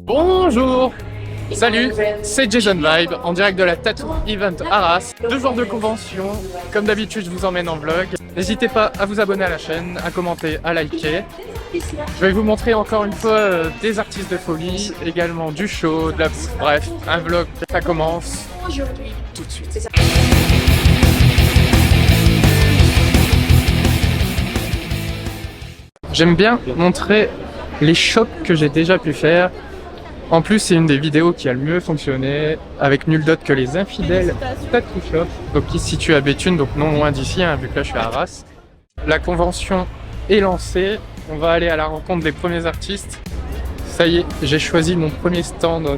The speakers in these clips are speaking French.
Bonjour. Salut, c'est Jason Vibe en direct de la Tattoo Event Arras. 2 jours de convention, comme d'habitude je vous emmène en vlog. N'hésitez pas à vous abonner à la chaîne, à commenter, à liker. Je vais vous montrer encore une fois des artistes de folie, également du show, de la... bref, un vlog, ça commence tout de suite. J'aime bien montrer les shops que j'ai déjà pu faire. En plus, c'est une des vidéos qui a le mieux fonctionné, avec nul d'autre que les infidèles Tattoo Shop, donc qui se situe à Béthune, donc non loin d'ici, hein, vu que là je suis à Arras. La convention est lancée, on va aller à la rencontre des premiers artistes. Ça y est, j'ai choisi mon premier stand,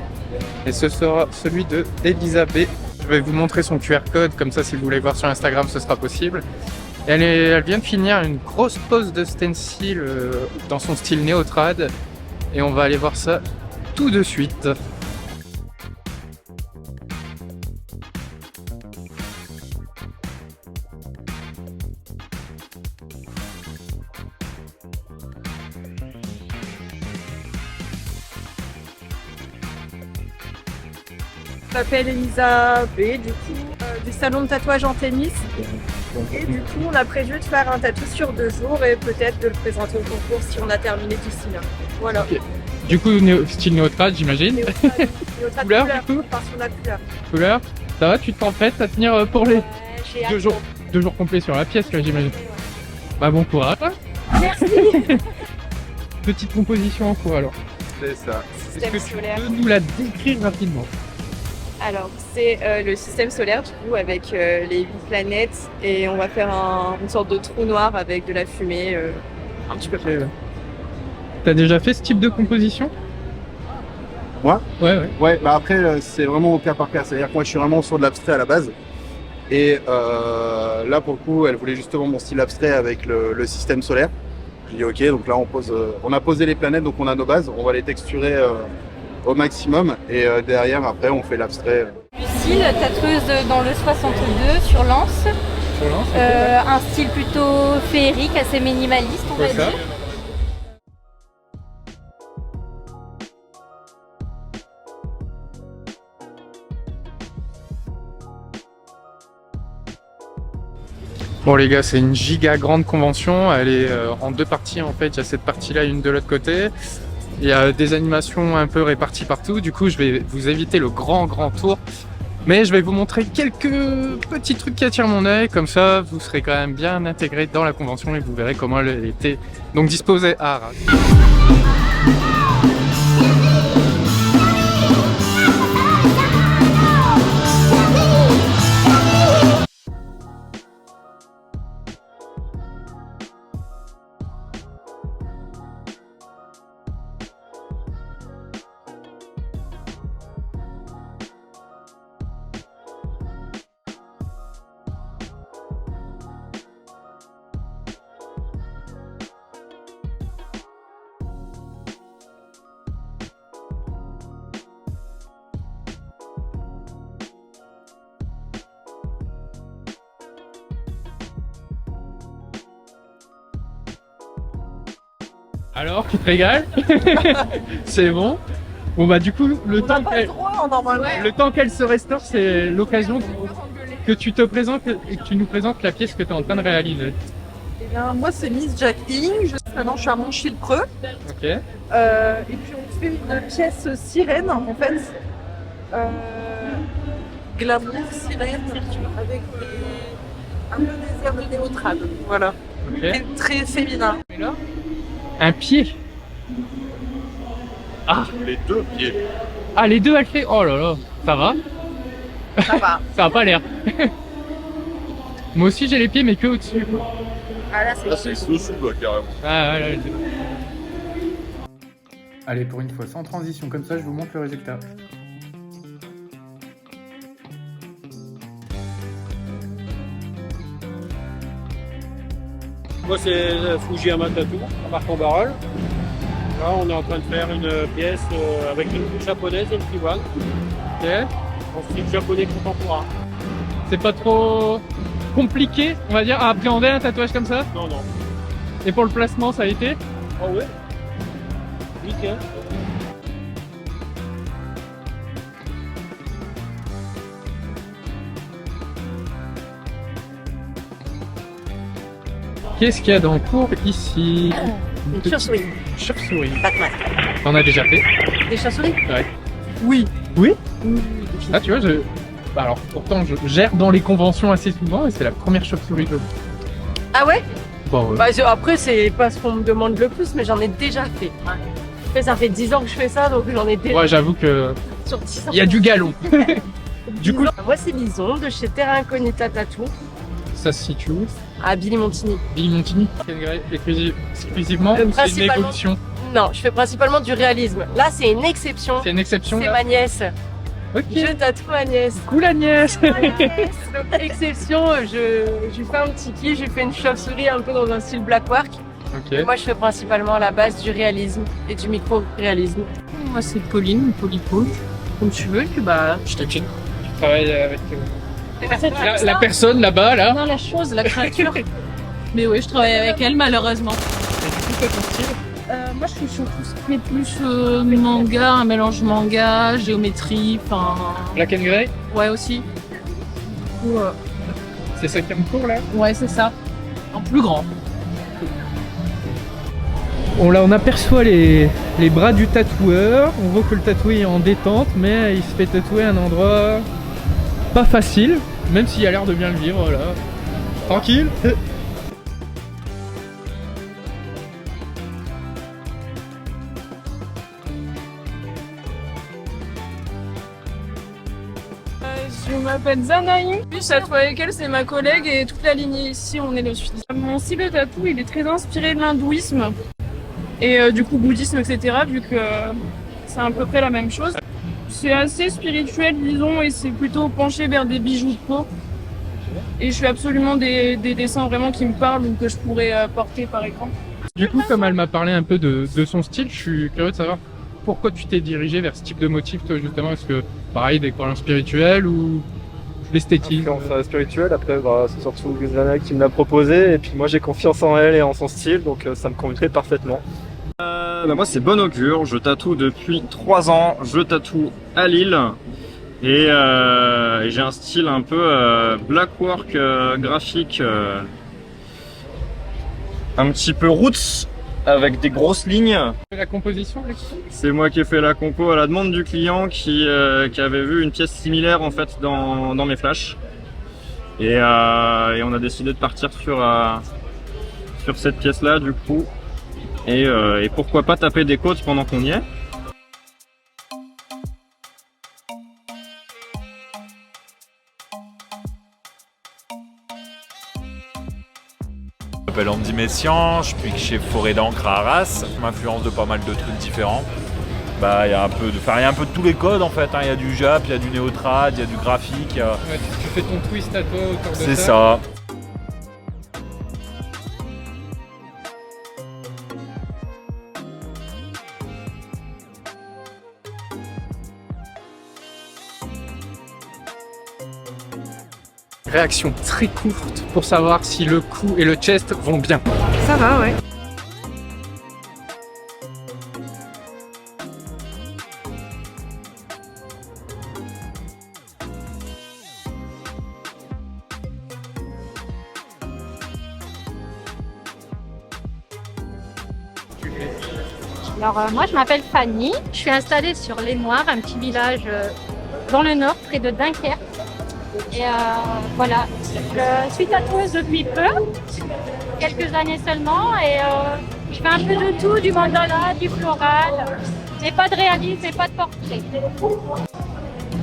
et ce sera celui de Elisa B. Je vais vous montrer son QR code, comme ça si vous voulez voir sur Instagram, ce sera possible. Elle vient de finir une grosse pose de stencil dans son style néo-trad, et on va aller voir ça tout de suite. Je m'appelle Elisa B, du coup, du salon de tatouage en tennis. Et du coup, on a prévu de faire un tatou sur 2 jours et peut-être de le présenter au concours si on a terminé d'ici là. Voilà. Okay. Du coup, style néo-trad, j'imagine. Néo-trad Couleur, du coup par sur la couleur. Couleur, ça va, tu te sens prête à tenir pour les 2 jours, 2 jours complets sur la pièce, là, j'imagine. Bah, bon courage. Merci. Petite composition en cours, alors. C'est ça. Est-ce que tu peux nous la décrire rapidement? Alors, c'est le système solaire, du coup, avec les 8 planètes. Et on va faire une sorte de trou noir avec de la fumée un petit peu près. T'as déjà fait ce type de composition? Moi? Ouais. Ouais, bah après, c'est vraiment au cas par cas. C'est-à-dire que moi, je suis vraiment sur de l'abstrait à la base. Et là, pour le coup, elle voulait justement mon style abstrait avec le système solaire. Je dis ok, donc là, on a posé les planètes, donc on a nos bases. On va les texturer au maximum. Et derrière, après, on fait l'abstrait. Lucille, tatoueuse dans le 62 sur Lens. Un style plutôt féerique, assez minimaliste, on va dire. Bon les gars, c'est une giga grande convention, elle est en 2 parties en fait, il y a cette partie-là et une de l'autre côté. Il y a des animations un peu réparties partout, du coup je vais vous éviter le grand tour. Mais je vais vous montrer quelques petits trucs qui attirent mon œil, comme ça vous serez quand même bien intégré dans la convention et vous verrez comment elle était donc disposée à Arras. Alors, tu te régales? C'est bon. Bon bah du coup, le temps qu'elle se restaure, c'est l'occasion que tu te présentes et que tu nous présentes la pièce que tu es en train de réaliser. Eh bien, moi, c'est Miss Jack Ing. Maintenant, je suis à Montchil-Preux. Ok. Et puis, on fait une pièce sirène, en fait. Glamour, sirène, avec un peu des airs de néo-trad. Voilà. Ok. Très féminin. Et là, un pied. Ah, Les 2 pieds. ah les deux elle fait. Oh là là, ça va? Ça va. Ça a pas l'air. Moi aussi j'ai les pieds mais que au-dessus. Ah, là, Là, c'est le dessous, là, carrément. Ah, ouais, allez, pour une fois, sans transition, comme ça, je vous montre le résultat. Moi, c'est Fujiyama Tattoo, à Marc-en-Barœul. Là, on est en train de faire une pièce avec une japonaise et une kiwan. Ok. En style japonais contemporain. C'est pas trop compliqué, on va dire, à appréhender un tatouage comme ça? Non, non. Et pour le placement, ça a été? Ah ouais. Nickel. Qu'est-ce qu'il y a dans le cours ici? Une chauve-souris. Chauve-souris. Batman. T'en as déjà fait? Des chauves-souris? Ouais. Oui. Oui? Oui. Ah, tu vois, bah alors, pourtant, je gère dans les conventions assez souvent et c'est la première chauve-souris que... Ah ouais? Bon, ouais. Bah, après, c'est pas ce qu'on me demande le plus, mais j'en ai déjà fait. Après, ça fait 10 ans que je fais ça, donc j'en ai déjà Ouais, j'avoue que sur 10 ans. il y a du galon. Du coup, Moi, c'est Lison de chez Terra Incognita Tattoo ça se situe où? à Billy Montigny. Billy Montigny? Exclusivement ou c'est une Principalement. évolution? Non, je fais principalement du réalisme. Là, c'est une exception. C'est une exception C'est là? ma nièce. Ok. Je tatoue ma nièce. Cool Agnès. Donc, exception, je lui fais un petit kiff, je lui fais une chauve-souris un peu dans un style black work. Ok. Moi, je fais principalement à la base du réalisme et du micro-réalisme. Moi, c'est Pauline, Polypo, comme tu veux. Puis bah, Je te quitte. Tu travailles avec la personne là-bas, là. non, la chose, la créature. Mais oui, je travaille avec elle, malheureusement. Et du coup, toi, ton style? Moi, je suis sur tout ce qui est plus manga, un mélange manga, géométrie, enfin. Black and Grey? Ouais, aussi. Du coup, C'est ça qui est en cours là? ouais, c'est ça. En plus grand. On aperçoit les bras du tatoueur. On voit que le tatoué est en détente, mais il se fait tatouer à un endroit pas facile, même s'il a l'air de bien le vivre là. Tranquille. Je m'appelle Zanaï. Je tatoue avec elle, c'est ma collègue et toute la lignée ici, on est le suivi. Mon style de tatou, il est très inspiré de l'hindouisme et du coup bouddhisme, etc. vu que c'est à peu près la même chose. C'est assez spirituel, disons, et c'est plutôt penché vers des bijoux de peau. Et je fais absolument des dessins vraiment qui me parlent ou que je pourrais porter par exemple. Du coup, comme elle m'a parlé un peu de son style, je suis curieux de savoir pourquoi tu t'es dirigé vers ce type de motif, toi, justement. Est-ce que, pareil, des croyances spirituelles ou l'esthétique? Influence spirituelle, après c'est surtout Zana qui me l'a proposé et puis moi j'ai confiance en elle et en son style donc ça me conviendrait parfaitement. Moi c'est Bon Augure, je tatoue depuis 3 ans, je tatoue à Lille et j'ai un style un peu blackwork graphique, un petit peu roots avec des grosses lignes. La composition, C'est moi qui ai fait la compo à la demande du client qui avait vu une pièce similaire en fait dans mes flashs et on a décidé de partir sur cette pièce là du coup et pourquoi pas taper des côtes pendant qu'on y est. Je m'appelle Andy Messiaen, je suis chez Forêt d'encre à Arras. Je m'influence de pas mal de trucs différents. Il y a un peu de tous les codes en fait. Il y a du Jap, il y a du néotrad, il y a du graphique. Ouais, tu fais ton twist à toi autour de ça. C'est ça. Réaction très courte pour savoir si le cou et le chest vont bien. Ça va, ouais. Alors moi je m'appelle Fanny, je suis installée sur Les Noirs, un petit village dans le nord, près de Dunkerque. Et voilà, je suis tatoueuse depuis peu, quelques années seulement, et je fais un peu de tout, du mandala, du floral, mais pas de réalisme et pas de portrait.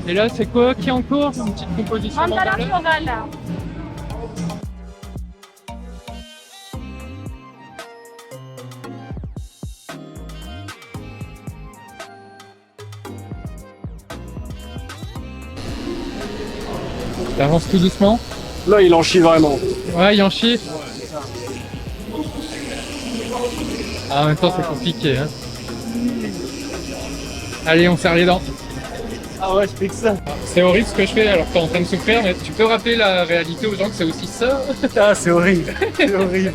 Et là, c'est quoi qui est en cours? Une petite composition Mandala mandala. floral. T'avances tout doucement. Là il en chie vraiment. Ouais, il en chie. Ah, en même temps, c'est compliqué. Hein. Allez, on serre les dents. Ah ouais je fais que ça. C'est horrible ce que je fais alors que t'es en train de souffrir, mais tu peux rappeler la réalité aux gens que c'est aussi ça. Ah c'est horrible, c'est horrible.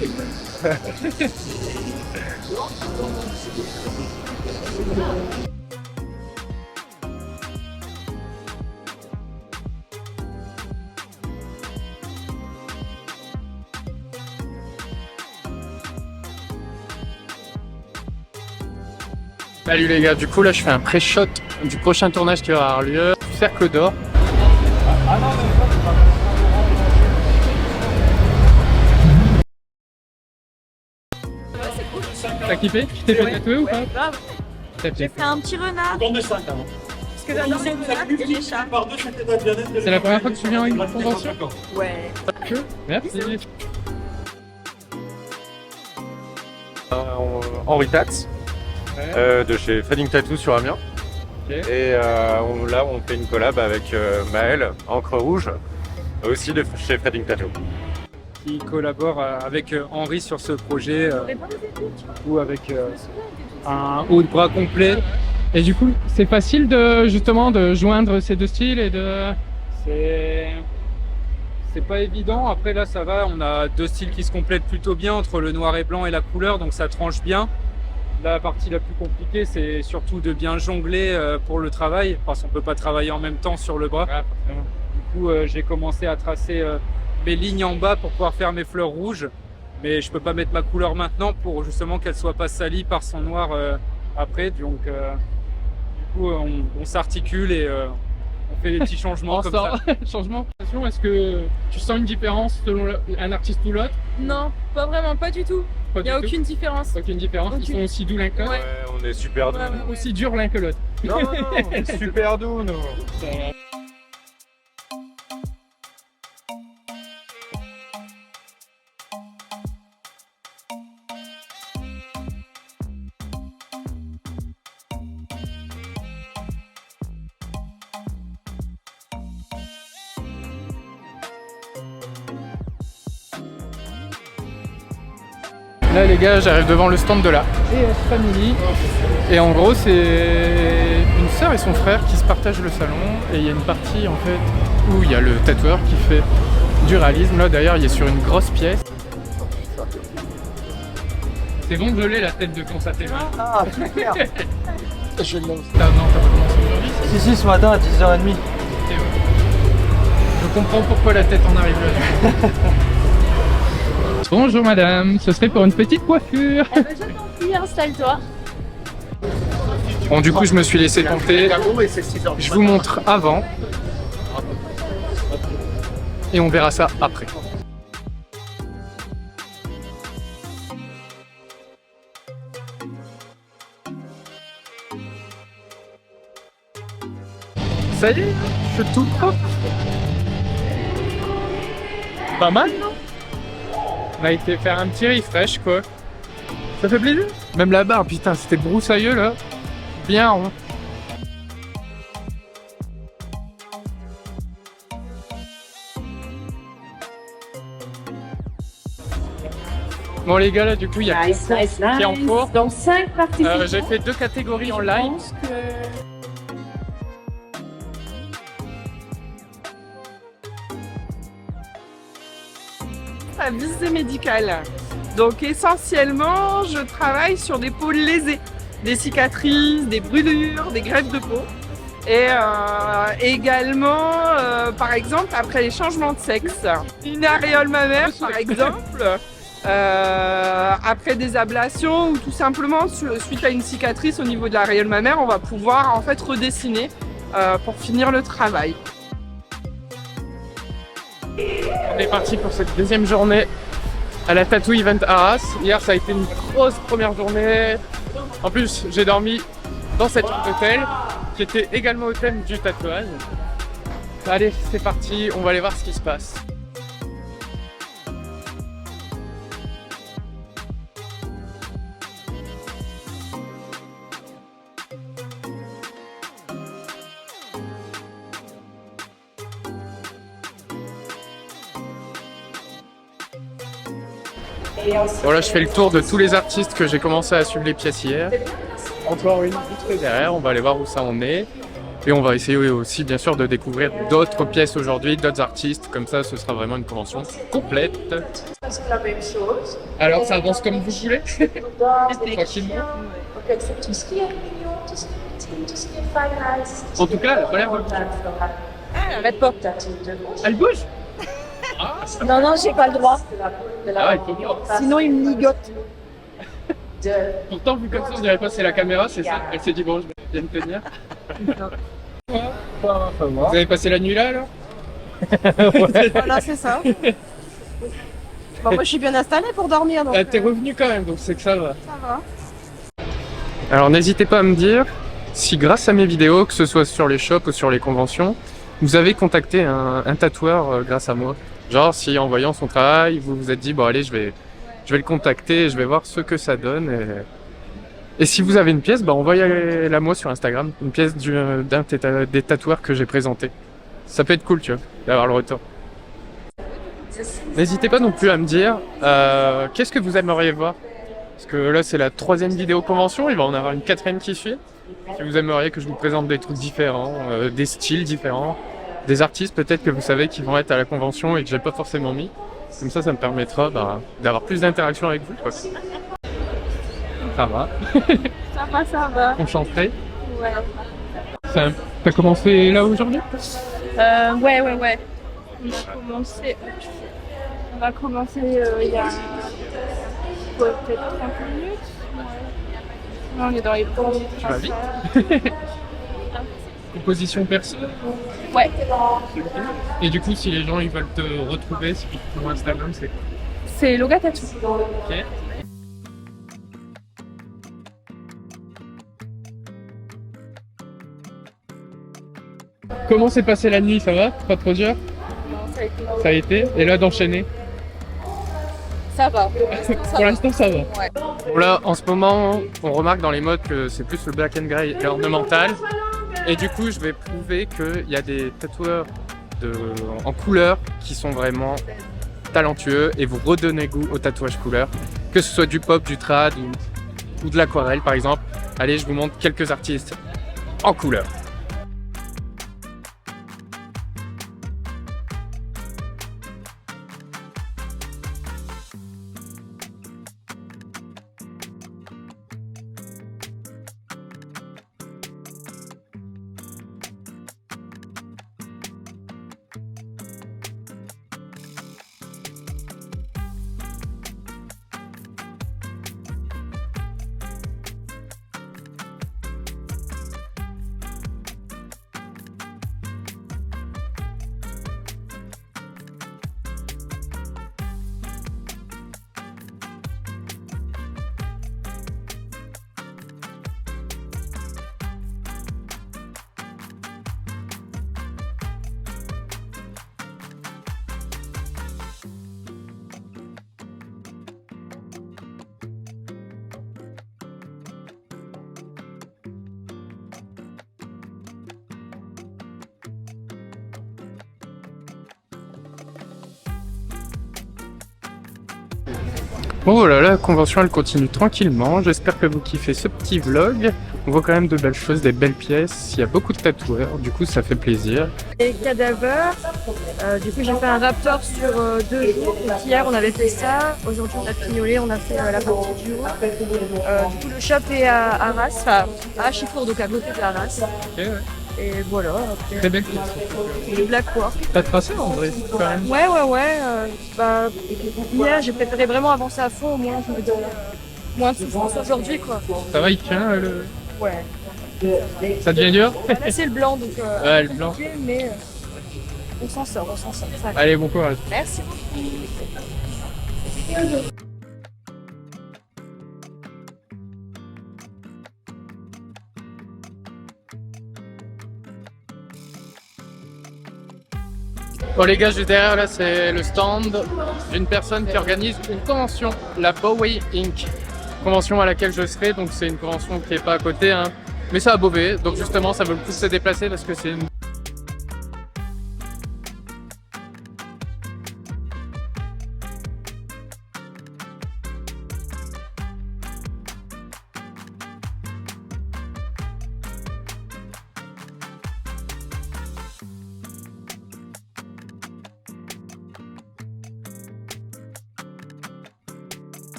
Salut les gars, du coup là je fais un pré-shot du prochain tournage qui va avoir lieu, Cercle d'Or. T'as kiffé? Tu t'es fait tatouer ou pas? Grave. J'ai fait un petit renard. Parce que j'adore les renards et les chats. C'est la première fois que tu viens à une convention? Ouais. Merci. Henri Tatz de chez Fading Tattoo sur Amiens. Okay. Et là on fait une collab avec Maël, Encre Rouge, aussi de chez Fading Tattoo. Qui collabore avec Henri sur ce projet ou avec un haut de bras complet. Et du coup, c'est facile de justement de joindre ces deux styles et de... C'est pas évident. Après là ça va, on a deux styles qui se complètent plutôt bien entre le noir et blanc et la couleur, donc ça tranche bien. La partie la plus compliquée, c'est surtout de bien jongler pour le travail, parce qu'on peut pas travailler en même temps sur le bras. Du coup, j'ai commencé à tracer mes lignes en bas pour pouvoir faire mes fleurs rouges, mais je peux pas mettre ma couleur maintenant pour justement qu'elle soit pas salie par son noir après. Donc, du coup, on s'articule et on fait des petits changements comme ça. Changement. Est-ce que tu sens une différence selon un artiste ou l'autre? Non, pas vraiment, pas du tout. Il n'y a aucune différence. Aucune différence. Ils sont aussi doux l'un que l'autre. Ouais, on est super doux. Aussi durs l'un que l'autre. Non, on est super doux nous. Là les gars, j'arrive devant le stand de la ES Family et en gros c'est une sœur et son frère qui se partagent le salon et il y a une partie en fait où il y a le tatoueur qui fait du réalisme. Là d'ailleurs il est sur une grosse pièce. C'est bon de geler la tête de constater. Ah, super. Je l'ai. Non, t'as pas commencé aujourd'hui? Si, ce matin à 10h30. Je comprends pourquoi la tête en arrive là. Bonjour madame, ce serait pour une petite coiffure. Je t'en prie, installe-toi. Bon du coup je me suis laissé tenter. Je vous montre avant. Et on verra ça après. Ça y est, je suis tout propre. Pas mal, non? On a été faire un petit refresh quoi. Ça fait plaisir. Même la barre, putain, c'était broussailleux là. Bien rond. Bon les gars là du coup il y a nice. qui est en cours. Donc 5 participants. J'ai fait 2 catégories en live. À visée médicale. Donc essentiellement, je travaille sur des peaux lésées, des cicatrices, des brûlures, des greffes de peau. Et également, par exemple, après les changements de sexe, une aréole mammaire par exemple, après des ablations ou tout simplement suite à une cicatrice au niveau de l'aréole mammaire, on va pouvoir en fait redessiner pour finir le travail. On est parti pour cette deuxième journée à la Tattoo Event Arras. Hier ça a été une grosse première journée. En plus j'ai dormi dans cet hôtel qui était également au thème du tatouage. Allez c'est parti, on va aller voir ce qui se passe. Voilà, je fais le tour de tous les artistes que j'ai commencé à suivre les pièces hier. Encore une vitrée derrière, on va aller voir où ça en est. Et on va essayer aussi bien sûr de découvrir d'autres pièces aujourd'hui, d'autres artistes. Comme ça, ce sera vraiment une convention complète. La même chose. Alors, ça avance comme vous voulez. Tranquillement. Tout ce qui est mignon, tout ce qui est finance. En tout cas, elle a pas l'air de... Arrête pas. Elle bouge. Non, j'ai pas le droit. Ah ouais, il faut bien. Sinon il me ligote. Pourtant, vu comme ça, on dirait pas c'est la caméra, c'est ça. Elle s'est dit bon, je vais bien me tenir. Vous avez passé la nuit là alors? Voilà, c'est ça. Bon, moi je suis bien installée pour dormir. Donc, T'es revenu quand même, donc c'est que ça va. ça va. Alors n'hésitez pas à me dire si grâce à mes vidéos, que ce soit sur les shops ou sur les conventions, vous avez contacté un tatoueur grâce à moi. Genre si en voyant son travail, vous vous êtes dit bon allez je vais le contacter, je vais voir ce que ça donne. Et si vous avez une pièce, bah envoyez-la moi sur Instagram, une pièce des tatoueurs que j'ai présenté. Ça peut être cool tu vois, d'avoir le retour. N'hésitez pas non plus à me dire qu'est-ce que vous aimeriez voir. Parce que là c'est la 3e vidéo convention, il va en avoir une 4e qui suit. Si vous aimeriez que je vous présente des trucs différents, des styles différents, des artistes peut-être que vous savez qui vont être à la convention et que j'ai pas forcément mis. Comme ça me permettra d'avoir plus d'interaction avec vous. Quoi. Ça va. Ça va. Enchanté. Ouais. T'as commencé là aujourd'hui? Ouais. On va commencer il y a peut-être 30 minutes. Ouais. Là, on est dans les premiers. Tu vas vite. Composition perso. Ouais. Et du coup, si les gens ils veulent te retrouver sur ton Instagram, c'est quoi? C'est Loga Tattoo. Ok. Comment s'est passée la nuit, ça va? Pas trop dur? Non, Ça a été. Et là d'enchaîner? Ça va. Pour l'instant, ça va. Ouais. Bon là, en ce moment, on remarque dans les modes que c'est plus le black and grey et ornemental. Et du coup, je vais prouver qu'il y a des tatoueurs en couleur qui sont vraiment talentueux et vous redonnez goût au tatouage couleur. Que ce soit du pop, du trad ou de l'aquarelle par exemple. Allez, je vous montre quelques artistes en couleur. Oh là là, la convention elle continue tranquillement, j'espère que vous kiffez ce petit vlog. On voit quand même de belles choses, des belles pièces, il y a beaucoup de tatoueurs, du coup ça fait plaisir. Et cadavres, du coup j'ai fait un raptor sur 2 jours. Donc, hier on avait fait ça, aujourd'hui on a pignolé, on a fait la partie du haut. Du coup le shop est à Arras, enfin à Chifour, donc à côté de Arras. Ok, ouais. Et voilà, après, Très belle pièce. le Black Work. T'as tracé en vrai quand même? Ouais. Hier j'ai préféré vraiment avancer à fond, au moins je me dis moins de souffrance aujourd'hui quoi. Ça va, il tient le... Ouais. Ça devient dur? Là c'est le blanc donc Ouais, le blanc. compliqué, mais on s'en sort, ça va. Allez, bon courage. Merci. Bon les gars, juste derrière là c'est le stand d'une personne qui organise une convention, la Bowie Inc. Convention à laquelle je serai, donc c'est une convention qui est pas à côté, hein. Mais c'est à Beauvais, donc justement ça vaut le coup de se déplacer parce que c'est une...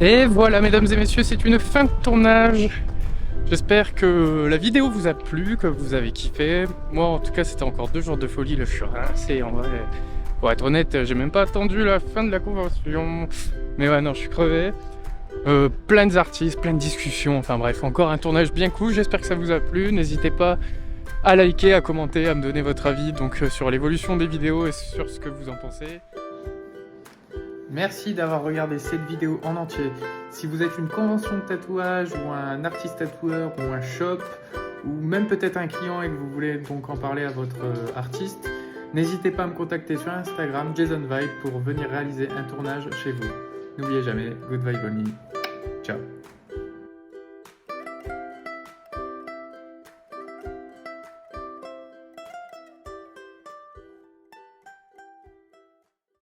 Et voilà mesdames et messieurs, c'est une fin de tournage. J'espère que la vidéo vous a plu, que vous avez kiffé. Moi en tout cas c'était encore 2 jours de folie, là je suis rincé en vrai. Pour être honnête, j'ai même pas attendu la fin de la convention. Mais ouais non, je suis crevé. Plein d'artistes, plein de discussions, enfin bref, encore un tournage bien cool. J'espère que ça vous a plu. N'hésitez pas à liker, à commenter, à me donner votre avis donc sur l'évolution des vidéos et sur ce que vous en pensez. Merci d'avoir regardé cette vidéo en entier. Si vous êtes une convention de tatouage ou un artiste tatoueur ou un shop ou même peut-être un client et que vous voulez donc en parler à votre artiste, n'hésitez pas à me contacter sur Instagram JasonVibe pour venir réaliser un tournage chez vous. N'oubliez jamais, good vibe only. Ciao.